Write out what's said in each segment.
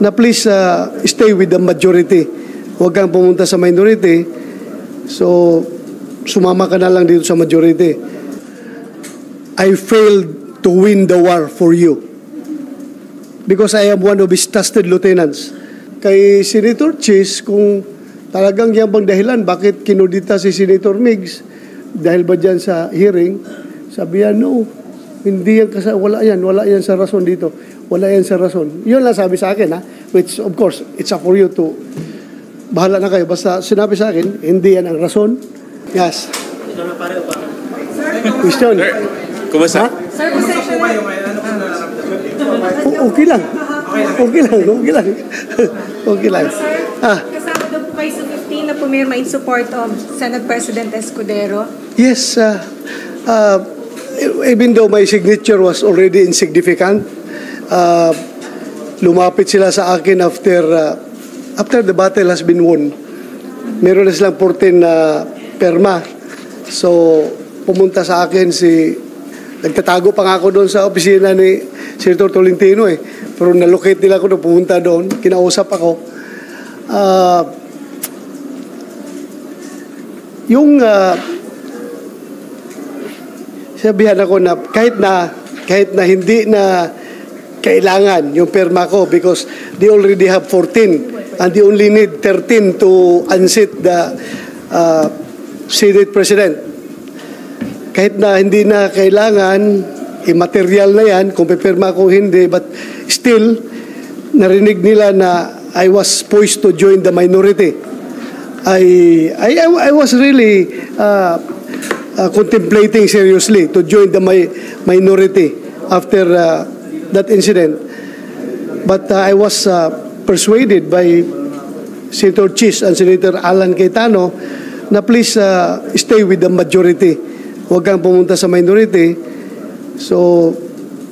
na please stay with the majority. Huwag kang pumunta sa minority. So, sumama ka na lang dito sa majority. I failed to win the war for you because I am one of his trusted lieutenants. Kay Senator Chis, kung talagang yan bang dahilan, bakit kinudita si Senator Migs? Dahil ba dyan sa hearing? Sabi yan, no, hindi yan, wala yan sa rason dito. Wala yan sa rason. Yun lang sabi sa akin, ha? Which, of course, it's up for you to, bahala na kayo. Basta sinabi sa akin, hindi yan ang rason. Yes. Ito na pareho pa. Question. Kumusta? Sir, pasensya na. Okay lang. Okay lang. Okay lang. Sir, kasama daw po kayo sa 15 na pumirma in support of Senate President Escudero. Yes. Even though my signature was already insignificant, lumapit sila sa akin after the battle has been won. Meron na silang 14 na perma. So, pumunta sa akin nagtatago pa nga ako doon sa opisina ni Senator Tolentino Pero nalocate nila ako na pumunta doon. Kinausap ako. Sabihan ako na kahit na hindi na kailangan yung perma ko because they already have 14 and they only need 13 to unseat the Senate President. Kahit na hindi na kailangan, immaterial na yan, kung pipirma ko hindi, but still, narinig nila na I was poised to join the minority. I was really contemplating seriously to join the minority after that incident. But I was persuaded by Senator Chis and Senator Alan Cayetano na please stay with the majority. Huwag kang pumunta sa minority. So,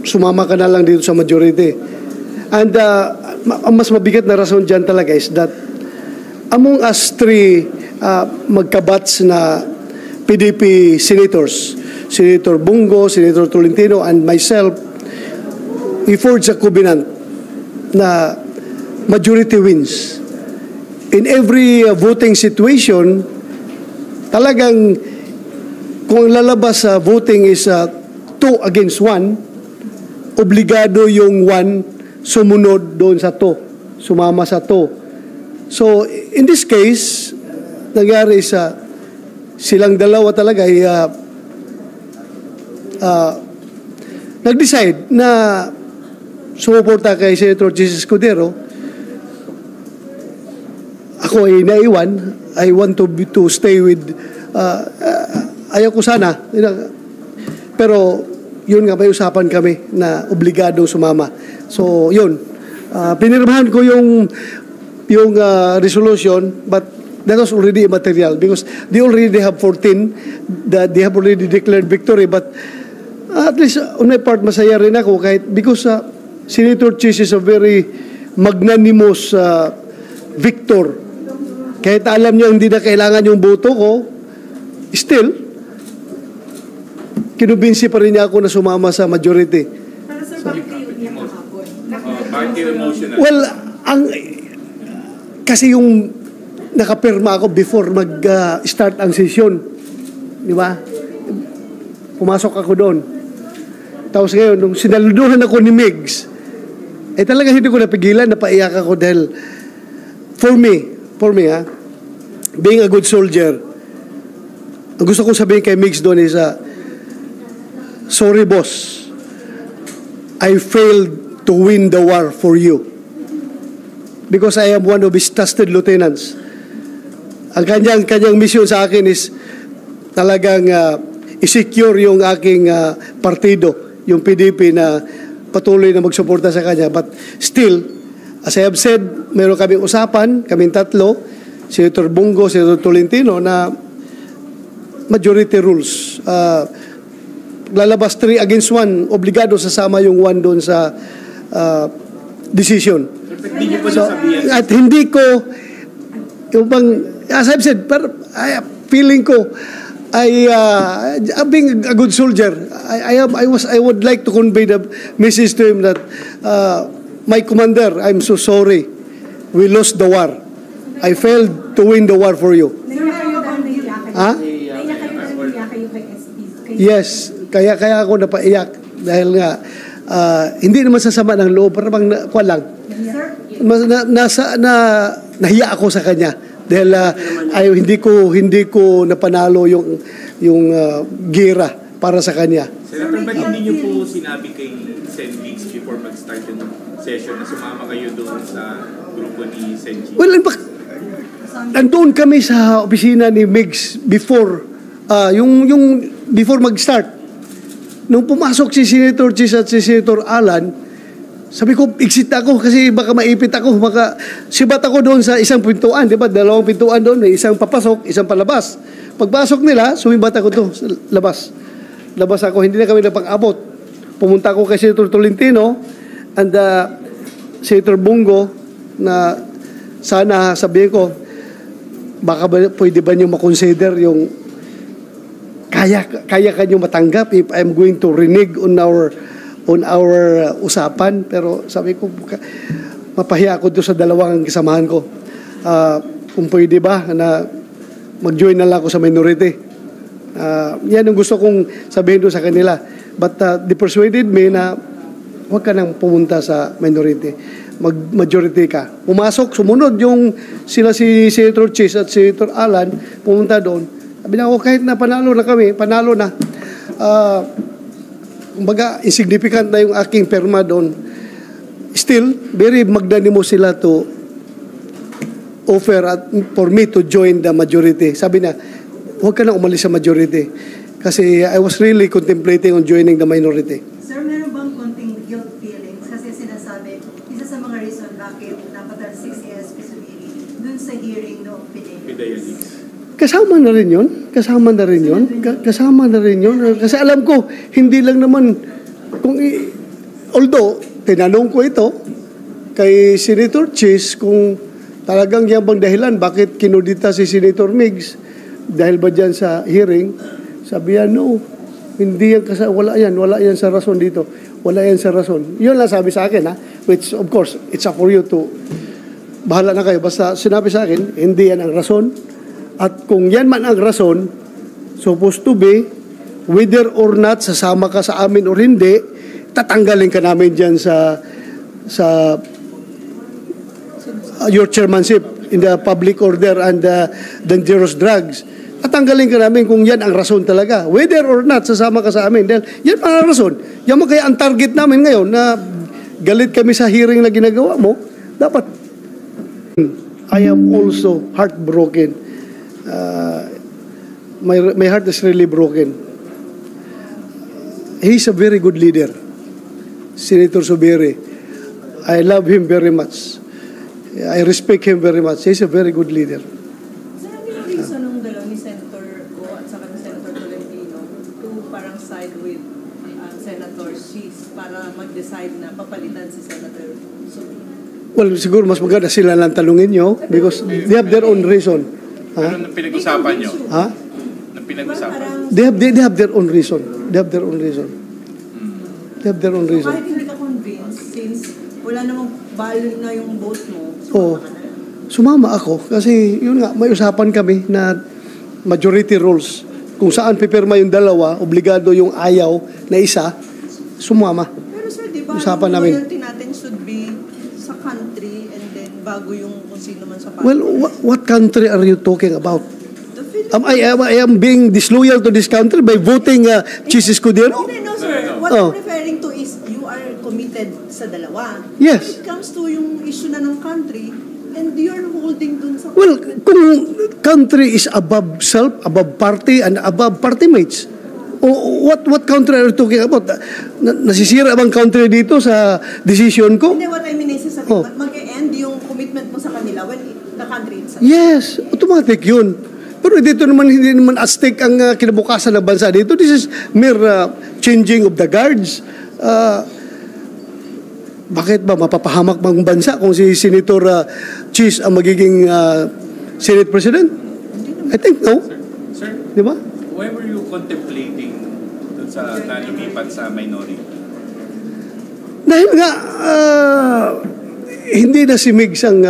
sumama ka na lang dito sa majority. And ang mas mabigat na rason dyan talaga is that among us three magkabats na PDP senators, Senator Bungo, Senator Tolentino, and myself, we forged a covenant na majority wins. In every voting situation, talagang kung lalabas sa voting is 2 against 1, obligado yung 1 sumunod doon sa 2, sumama sa 2. So, in this case, nangyari silang dalawa talaga ay nag-decide na sumuporta kay Senator Jesus Escudero. Ako ay naiwan. I want to stay with ayaw ko sana. Pero yun nga, may usapan kami na obligadong sumama. So, yun. Pinirmahan ko yung resolution, but that was already immaterial because they already have 14 that they have already declared victory. But at least on my part, masaya rin ako because Senator Chis is a very magnanimous victor. Kahit alam niya hindi na kailangan yung boto ko, still, kinubinsi pa rin niya ako na sumama sa majority. Pero sir, bakit kayo niya kahapon? Bakit emotional? Well, kasi yung nakapirma ako before mag-start ang session. Di ba? Pumasok ako doon. Tapos ngayon, nung sinaluduhan ako ni Migs, talaga hindi ko napigilan, napaiyak ako dahil for me being a good soldier, ang gusto kong sabihin kay Migs doon is, sorry boss, I failed to win the war for you because I am one of his trusted lieutenants. Ang kanyang mission sa akin is talagang i-secure yung aking partido, yung PDP na patuloy na magsuporta sa kanya. But still, as I have said, meron kaming usapan, kaming tatlo, Senator Bungo, Senator Tolentino, na majority rules. Lalabas 3 against 1, obligado sasama yung 1 doon sa decision. So, at hindi ko, yung bang, as I've said, feeling ko, being a good soldier, I would like to convey the message to him that my commander, I'm so sorry. We lost the war. I failed to win the war for you. Naiyak kayo ba? Naiyak kayo? Ha? Naiyak kayo ba? Naiyak kayo kay SP? Yes, kaya ako napaiyak dahil nga hindi naman sasama ng loob, para bang kuwan lang. Nahiya ako sa kanya dahil hindi ko napanalo yung gira para sa kanya. Senator, ba't hindi niyo po sinabi kay Sen. Vigs before mag-start yung session na sumama kayo doon sa grupo ni Sen. G? Well, nandoon kami sa opisina ni Migs before yung before mag-start. Nung pumasok si Senator Chis at si Senator Alan, sabi ko, exit ako kasi baka maipit ako. Sibat ako doon sa isang pintuan, di ba? Dalawang pintuan doon, may isang papasok, isang palabas. Pagpasok nila, sumibat ako doon sa labas. Labas ako, hindi na kami napag-abot. Pumunta ako kay Senator Tolentino and Senator Bungo na sana sabihin ko, pwede ba niyo makonsider yung kaya kanyo matanggap if I'm going to renege on our usapan. Pero sabi ko, mapahiya ako doon sa dalawang kasamahan ko. Kung pwede ba na mag-join na lang ako sa minority. Yan ang gusto kong sabihin doon sa kanila. But they persuaded me na huwag ka nang pumunta sa minority. Majority ka. Pumasok, sumunod yung sila si Senator Chis at Senator Alan, pumunta doon. Sabi na ako, kahit na panalo na kami, panalo na. Kumbaga, insignificant na yung aking perma doon. Still, very magnanimous sila to offer for me to join the majority. Sabi na, huwag ka na umalis sa majority. Kasi I was really contemplating on joining the minority. Sir, meron bang konting guilt feelings? Kasi sinasabi, isa sa mga reason bakit napatal 6 ASP Subiri dun sa hearing noong Pidayaliks. Kasama na rin yun. Kasama na rin yun. Kasi alam ko, hindi lang naman, although, tinanong ko ito kay Senator Chis kung talagang yan bang dahilan, bakit kinudita si Senator Migs, dahil ba dyan sa hearing, sabi yan, no, hindi yan, wala yan sa rason dito. Wala yan sa rason. Yun lang sabi sa akin, ha? Which, of course, it's up for you to, bahala na kayo. Basta sinabi sa akin, hindi yan ang rason. At kung yan man ang rason, supposed to be, whether or not sasama ka sa amin or hindi, tatanggalin ka namin dyan sa your chairmanship in the public order and dangerous drugs. Tatanggalin ka namin kung yan ang rason talaga. Whether or not sasama ka sa amin. Dahil yan man ang rason. Yan man kaya ang target namin ngayon na galit kami sa hearing na ginagawa mo, dapat I am also heartbroken. My heart is really broken. He's a very good leader, Senator Subiri. I love him very much. I respect him very much. He's a very good leader. Sir, ano yung reason nung dalaw ni Senator Go at saka ni Senator Tolentino to parang side with Senator Chis para mag-decide na papalitan si Senator Subiri? Well, siguro mas maganda sila lang tanungin nyo because they have their own reason. Ano nang pinag-usapan nyo? Ha? Nang pinag-usapan? They have their own reason. They have their own reason. They have their own reason. Kahit hindi ka convinced, since wala namang value na yung vote mo, Oo. sumama ka na lang. Sumama ako kasi yun nga, may usapan kami na majority rules. Kung saan pipirma yung dalawa, obligado yung ayaw na isa, sumama. Pero sir, di ba Usapan ang namin. loyalty natin should be sa country and then bago yung kung sino man sa party. Well, what country are you talking about? The Philippines. I am being disloyal to this country by voting Chis Escudero? Hindi, no sir. What Oh. I'm referring to is you are committed sa dalawa. Yes. When it comes to yung issue na ng country, and you're holding dun sa... Well, kung country is above self, above party, and above party mates, what country are you talking about? Nasisira bang country dito sa decision ko? Hindi, what I mean is, Oh. mag-e-end yung commitment mo sa kanila when the country itself. Yes, automatic yun. Pero dito naman, hindi naman at stake ang kinabukasan ng bansa dito. This is mere changing of the guards. Bakit ba mapapahamak bang bansa kung si Senator Chis ang magiging Senate President? I think no. Sir, Di ba? why were you contemplating dun sa nalumipat sa minority? Dahil nga, hindi na si Migs ang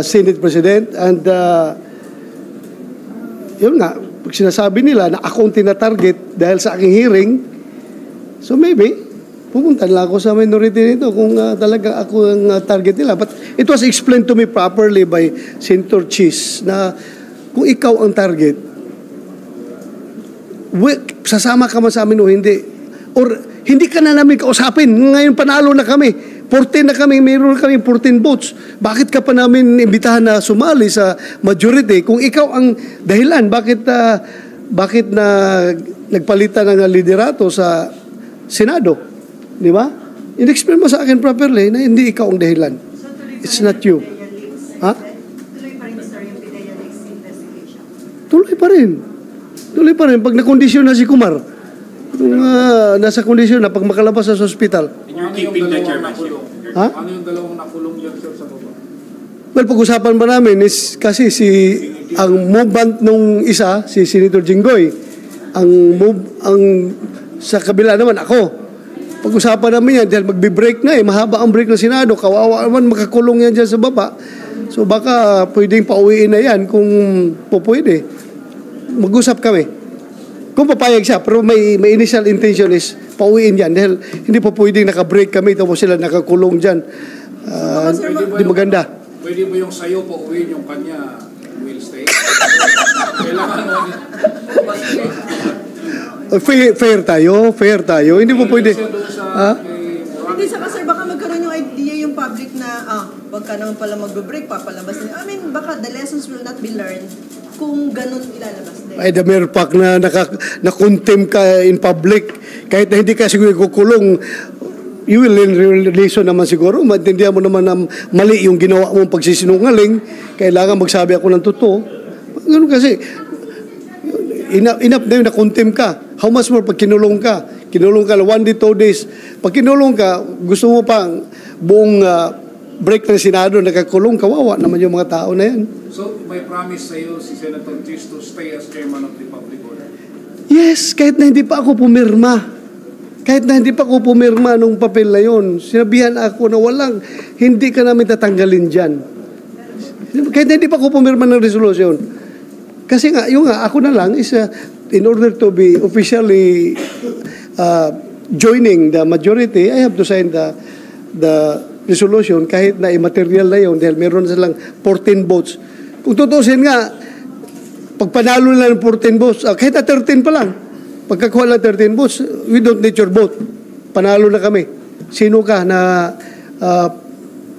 Senate President, and yun nga, pag sinasabi nila na ako ang tina-target dahil sa aking hearing, so maybe pupunta lang ako sa minority nito kung talaga ako ang target nila. But it was explained to me properly by Senator Chis na kung ikaw ang target, sasama ka man sa amin o hindi, or hindi ka na namin kausapin. Ngayon panalo na kami, 14 na kami, mayroon kami 14 votes. Bakit ka pa namin imbitahan na sumali sa majority kung ikaw ang dahilan? Bakit na nagpalitan ng liderato sa Senado? Di ba? In-explain mo sa akin properly na hindi ikaw ang dahilan. So, tuloy pa It's rin not you. Pidea Leaks, Ha? Tuloy pa rin, sir, yung Pidea Leaks investigation. Tuloy pa rin. Tuloy pa rin. Pag nakondisyon na si Kumar, kung nasa kondisyon na pag makalabas sa ospital. And you're keeping the chairmanship. Ha? Ano yung dalawang nakulong dyan, sir, sa baba? Well, pag-usapan pa namin is kasi ang movement nung isa, si Senator Jinggoy, ang sa kabila naman ako. Pag-usapan namin yan dahil magbe-break na mahaba ang break ng Senado, kawawa naman makakulong yan dyan sa baba. So baka pwedeng pauwiin na yan kung pwede. Mag-usap kami. Kung papayag siya, pero may initial intention is pauwiin yan dahil hindi pa pwedeng naka-break kami tapos sila nakakulong dyan. Di maganda. Pwede ba yung sayo po uwiin yung kanya will stay? Kailangan mo. Fair tayo. Hindi po pwede. Ha? Hindi sa sir, baka magkaroon yung idea yung public na, wag ka naman pala magbe-break, papalabas nila. I mean, baka the lessons will not be learned kung ganun ilalabas din. Ay, the mere fact na na-contempt ka in public, kahit na hindi ka siguro kukulong, you will learn relation naman siguro. Maintindihan mo naman na mali yung ginawa mong pagsisinungaling, kailangan magsabi ako ng totoo. Ganun kasi, enough na yun, na-contempt ka. How much more pag kinulong ka? Kinulong ka 1 day, 2 days. Pag kinulong ka, gusto mo pang buong break ng Senado, nakakulong, kawawa naman yung mga tao na yan. So, may promise sa'yo si Senator Chis to stay as chairman of the Public Order? Yes, kahit na hindi pa ako pumirma. Kahit na hindi pa ako pumirma nung papel na yun, sinabihan ako na hindi ka namin tatanggalin dyan. Kahit na hindi pa ako pumirma ng resolution. Kasi nga, ako na lang is in order to be officially joining the majority, I have to sign the resolution kahit na immaterial na yun dahil meron silang 14 votes. Kung tutusin nga, pag panalo na ng 14 votes, kahit na 13 pa lang, pagkakuha lang 13 votes, we don't need your vote. Panalo na kami. Sino ka na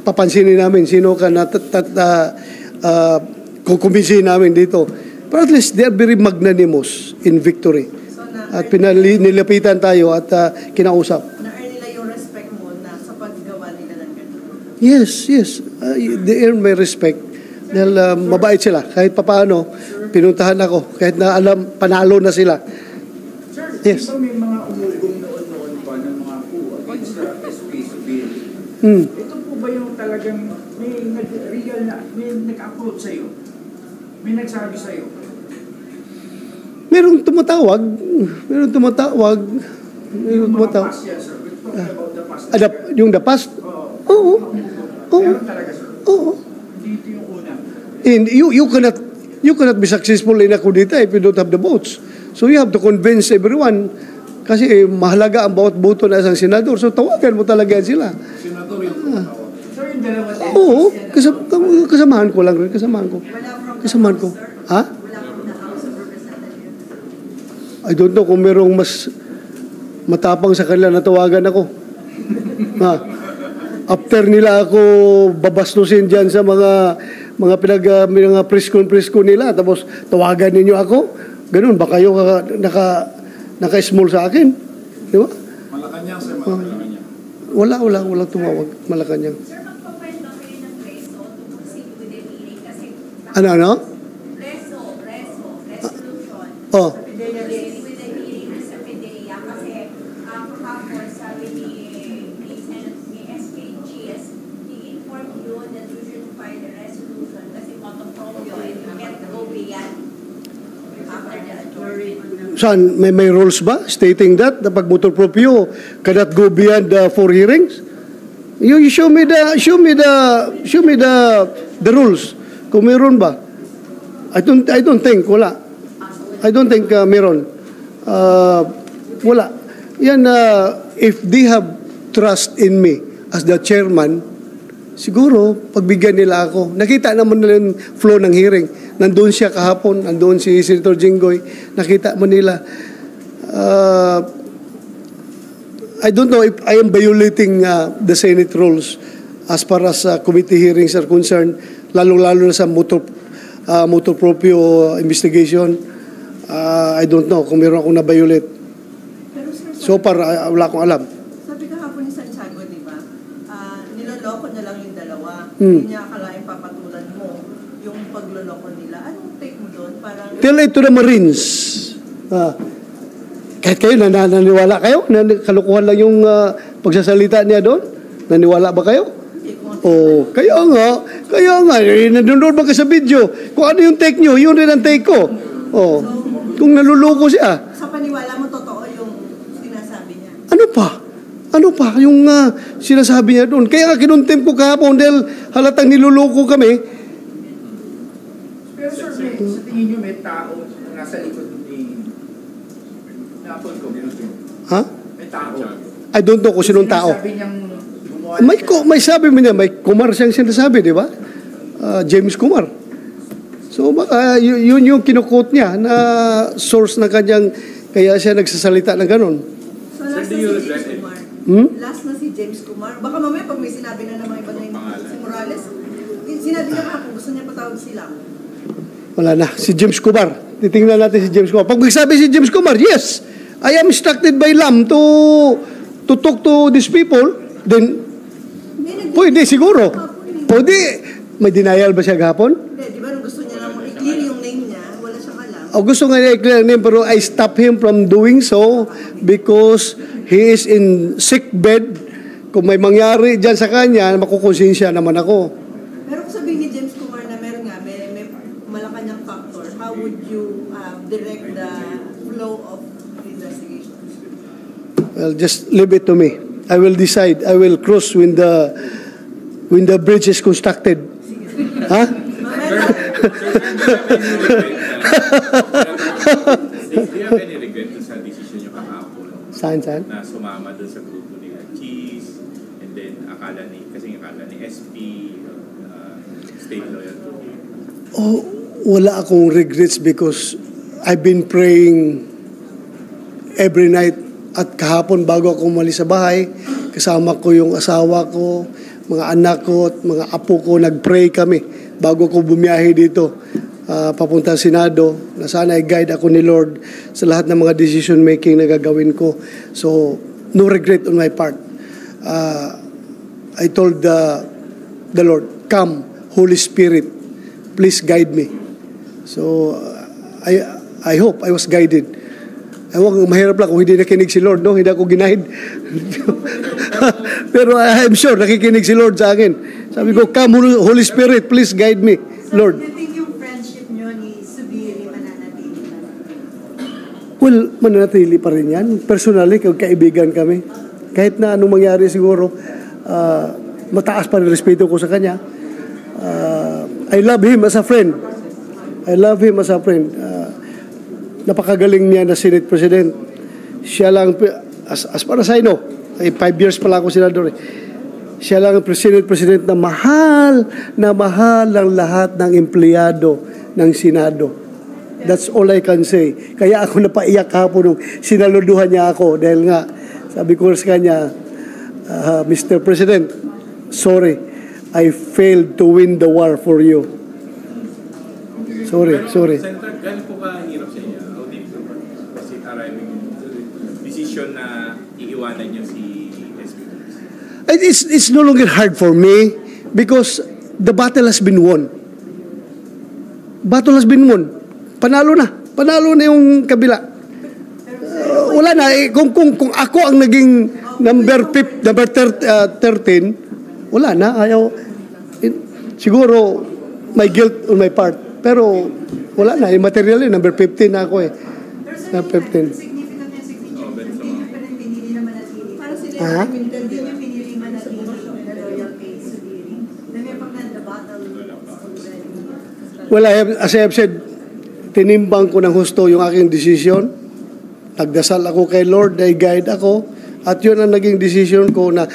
papansinin namin? Sino ka na kukumbinsin namin dito? But at least they are very magnanimous in victory. At nilapitan tayo at kinausap. Na-earn nila yung respect mo na sa paggawa nila ng ganito. Yes. They earn my respect. Dahil mabait sila. Kahit papaano, pinuntahan ako. Kahit na alam, panalo na sila. Sir, Yes. di ba may mga umugong noon pa ng mga coup against the SP's bill? Ito po ba yung talagang may real na, may nag-upload sa'yo? May nagsabi sa'yo? Merong tumatawag. Yung mga past yan, sir. We're talking about the past. Yung the past? Oo. Oo. Meron talaga, sir. Oo. Hindi ito yung una. And you cannot be successful in a coup d'etat if you don't have the votes. So you have to convince everyone kasi mahalaga ang bawat boto na isang senador. So tawagan mo talaga sila. Senador yung tumatawag. Sir, yung dalawa din. Oo, kasamahan ko lang rin. Kasamahan ko. Ha? Wala from the House of Representatives. I don't know kung merong mas matapang sa kanila na tawagan ako. Ha? After nila ako babastusin dyan sa mga press con nila, tapos tawagan ninyo ako, ganun, baka kayo naka-small sa akin. Di ba? Malacanang, sir, Malacanang. Walang tumawag, Malacanang. Sir, magpakwento kayo ng preso to proceed with the hearing kasi... Ano? Resolution. Oh. Proceed with the hearing sa PDEA kasi kahapon sabi ni SKGS, i-inform you that you should file the resolution kasi motopropyo and can't go beyond after the adjournment. Saan? May rules ba stating that? Na pag motor proprio cannot go beyond 4 hearings? You show me the rules. Kung meron ba? I don't think wala. I don't think meron. Wala. Yan if they have trust in me as the chairman, siguro pagbigyan nila ako. Nakita naman nila yung flow ng hearing. Nandoon siya kahapon, nandoon si Senator Jinggoy. Nakita mo nila. I don't know if I am violating the Senate rules as far as committee hearings are concerned, lalo-lalo na sa motor proprio investigation. I don't know kung meron akong na-violate. Pero sir, So far, wala akong alam. sabi kahapon ni Santiago, di ba? Niloloko niya lang yung dalawa. Hmm. Hindi niya akalain papatulan mo yung pagloloko nila. Anong take mo doon? Parang Tell it to the Marines. Kahit kayo, naniwala kayo? Kalukuhan lang yung pagsasalita niya doon? Naniwala ba kayo? Oh, kaya nga. Nanonood ba ka sa video? Kung ano yung take nyo, yun rin ang take ko. Oh, kung naluloko siya. sa paniwala mo, totoo yung sinasabi niya. Ano pa yung sinasabi niya doon? Kaya nga kinontempt ko kahapon dahil halatang niluloko kami. Pero sir, sa tingin nyo may tao na nasa likod ni Napol ko, Ha? may tao. I don't know kung sinong tao. Sabi niyang gumawa May sabi mo niya, may Kumar siyang sinasabi, di ba? James Kumar. So baka yun yung kinukot niya na source na kanyang, kaya siya nagsasalita ng ganun. So last na Sir, do si you James regret it? Kumar. Hmm? Last na si James Kumar. Baka mamaya pag may sinabi na naman iba na yung si Morales, sinabi niya pa kung gusto niya patawag sila. Wala na. Si James Kumar. Titingnan natin si James Kumar. Pag magsabi si James Kumar, yes, I am instructed by LAM to talk to these people, then pwede siguro. Pwede. May denial ba siya gahapon? Hindi, di ba nung gusto niya lang i-clear yung name niya, wala siyang alam. O gusto nga niya i-clear ang name, pero I stop him from doing so because he is in sick bed. Kung may mangyari dyan sa kanya, makukonsensya naman ako. Pero kung sabihin ni James Kumar na meron nga, may Malacanang factor, how would you direct the flow of the investigation? Well, just leave it to me. I will decide. I will cross when the bridge is constructed. Ha? Do you have any regret sa decision nyo kahapon Saan? na sumama doon sa grupo ni Cheese and then akala ni SP stay loyal to him? Oh, wala akong regrets because I've been praying every night at kahapon bago ako umalis sa bahay, kasama ko yung asawa ko, mga anak ko at mga apo ko, nag-pray kami bago ko bumiyahe dito papunta sa Senado na sana i-guide ako ni Lord sa lahat ng mga decision making na gagawin ko. So, no regret on my part. I told the Lord, come, Holy Spirit, please guide me. So, I hope I was guided. Ewan, mahirap lang kung hindi nakinig si Lord, no? Hindi ako ginaid. Pero I'm sure nakikinig si Lord sa akin. Sabi ko, come, Holy Spirit, please guide me, Lord. So, do you think yung friendship nyo ni Subiri mananatili pa? Well, mananatili pa rin yan. Personally, kaibigan kami. Kahit na anong mangyari siguro, mataas pa rin respeto ko sa kanya. I love him as a friend. Napakagaling niya na Senate President. Siya lang, as far as I know, 5 years pala ako senador. Siya lang ang Senate President na mahal ng lahat ng empleyado ng Senado. That's all I can say. Kaya ako napaiyak hapon nung sinaluduhan niya ako dahil nga, sabi ko sa kanya, Mr. President, sorry, I failed to win the war for you. Sorry. Senator, gano'n po kahirap sa inyo? How difficult was it arriving decision na iiwanan niyo si SP? It's no longer hard for me because the battle has been won. Panalo na yung kabila. Wala na kung ako ang naging number 13, wala na, ayaw. Siguro may guilt on my part, pero wala na, material number 15 na ako eh. Pero 15. Significant yung signature. Hindi pa rin pinili na manatili. Para sila Ha? yung Hindi interview. niya pinili manatili na loyal kay Subiri. Dami pag the battle already. Well, as I have said, tinimbang ko ng husto yung aking desisyon. Nagdasal ako kay Lord, ay guide ako. At yun ang naging decision ko na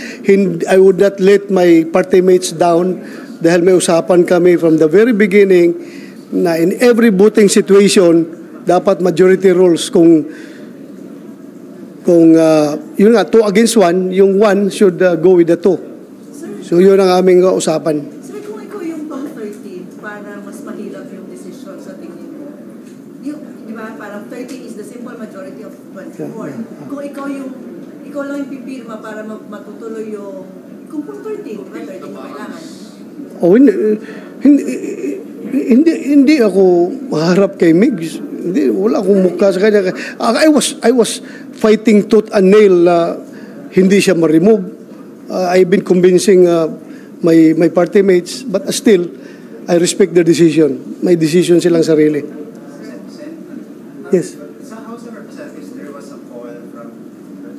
I would not let my party mates down dahil may usapan kami from the very beginning na in every voting situation, dapat majority rules. Kung yun nga, 2 against 1, yung 1 should go with the 2. So yun ang aming usapan. Sir, kung ikaw yung pang 13, para mas mahirap yung decision sa tingin mo, yung, di ba, parang 13 is the simple majority of 24. Kung ikaw lang yung pipirma para matutuloy yung, kung pang 13, di ba, 13 yung kailangan? Oh, hindi ako maharap kay Migs. Hindi, wala akong mukha sa kanya. I was fighting tooth and nail na hindi siya ma-remove. I've been convincing my party mates, but still, I respect their decision. May decision silang sarili. Yes. Sa House of Representatives, there was a call from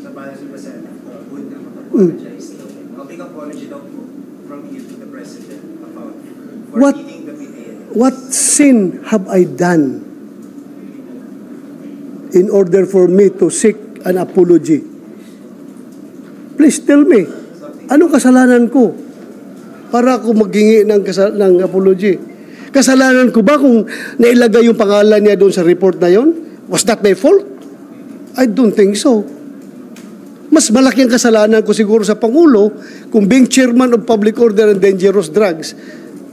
the Balance Representative who would apologize. A big apology daw po from you to the President about What? leading the PTA. What sin have I done in order for me to seek an apology? Please tell me, anong kasalanan ko para ako maghingi ng apology? Kasalanan ko ba kung nailagay yung pangalan niya doon sa report na yon? Was that my fault? I don't think so. Mas malaki ang kasalanan ko siguro sa Pangulo kung being chairman of Public Order and Dangerous Drugs.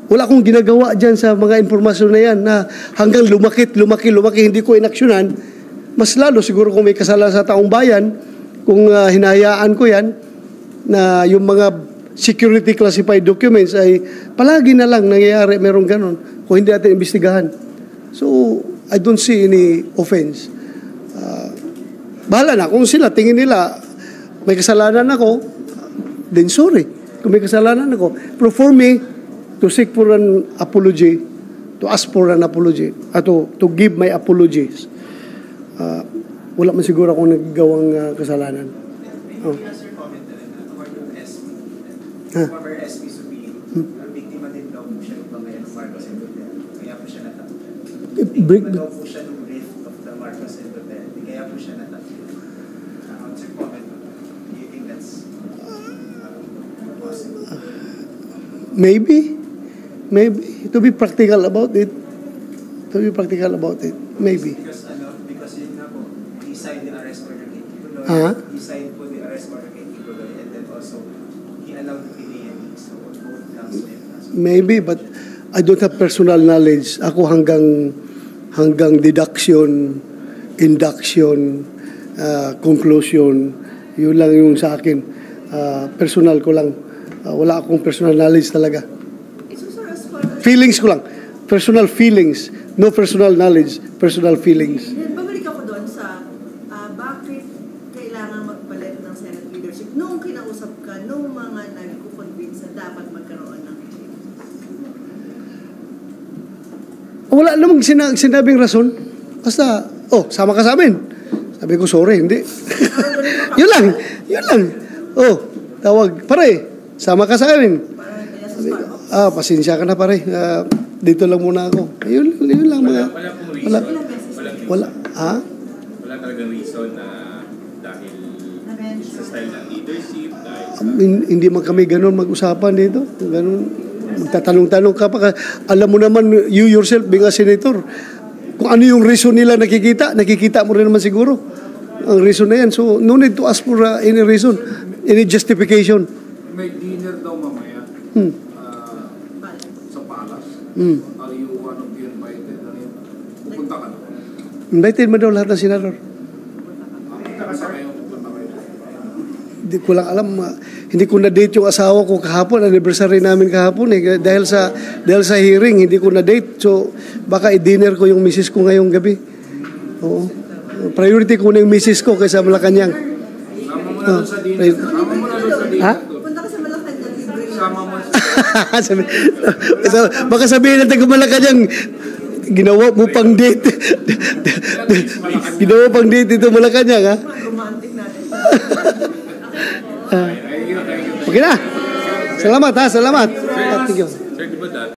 Wala akong ginagawa dyan sa mga informasyon na yan na hanggang lumaki, hindi ko inaksyonan. Mas lalo siguro kung may kasalanan sa taong bayan, kung hinahayaan ko yan, na yung mga security classified documents ay palagi na lang nangyayari, merong ganon, kung hindi natin imbestigahan. So, I don't see any offense. Bahala na, kung sila tingin nila may kasalanan ako, then sorry. Kung may kasalanan ako, pero for me, to seek for an apology, to ask for an apology, to give my apologies, wala man siguro akong naggawang kasalanan. Oh. Sir, comment na rin na according to SP, former SP Subiri, biktima din daw po siya ng bangayan ng Marcos and Duterte. Kaya po siya natakot. Biktima daw po siya ng rift of the Marcos and Duterte. Kaya po siya natakot. What's your comment on that? Do you think that's possible? Maybe. To be practical about it. Maybe. Because yun nga po, he signed the arrest order kay Kibuloy. He signed po the arrest order kay Kibuloy, and then also he allowed the PDA. So on both counts and Maybe, but I don't have personal knowledge. Ako hanggang deduction, induction, conclusion, yun lang yung sa akin. Personal ko lang. Wala akong personal knowledge talaga. Feelings ko lang. Personal feelings. No personal knowledge. Personal feelings. Babalik ako doon sa bakit kailangan magpalit ng Senate leadership noong kinausap ka, noong mga nag-convince na dapat magkaroon ng Wala namang sinabing rason. Basta, sama ka sa amin. Sabi ko, sorry, hindi. Yun lang. Tawag, pare, sama ka sa amin. Pasensya ka na pare. Dito lang muna ako. Yun lang mga. Wala pong reason. Wala. Wala talagang reason na dahil sa style ng leadership, dahil sa... Hindi man kami ganun mag-usapan dito. Ganun. Magtatanong-tanong ka pa. Alam mo naman, you yourself being a senator, kung ano yung reason nila nakikita mo rin naman siguro. Ang reason na yan. So, no need to ask for any reason, any justification. May dinner daw mamaya sa Palace. Are you one of the invited? Pupunta ka na. Invited mo daw lahat ng senador. Pupunta kayo. Hindi ko lang alam. Hindi ko na-date yung asawa ko kahapon. Anniversary namin kahapon eh. Dahil sa hearing, hindi ko na-date. So, baka i-dinner ko yung misis ko ngayong gabi. Oo. Priority ko na yung misis ko kaysa Malacanang. Sama mo na doon sa dinner. Ha? Punta ka sa Malacanang, libre lang. Sama mo. Baka sabihin natin kung Malacanang, ginawa mo pang date. Malacanang Ginawa pang date dito Malacanang, ha? Romantic natin. Okay na. Salamat, ha? Salamat. Thank you. Sir, di ba dati?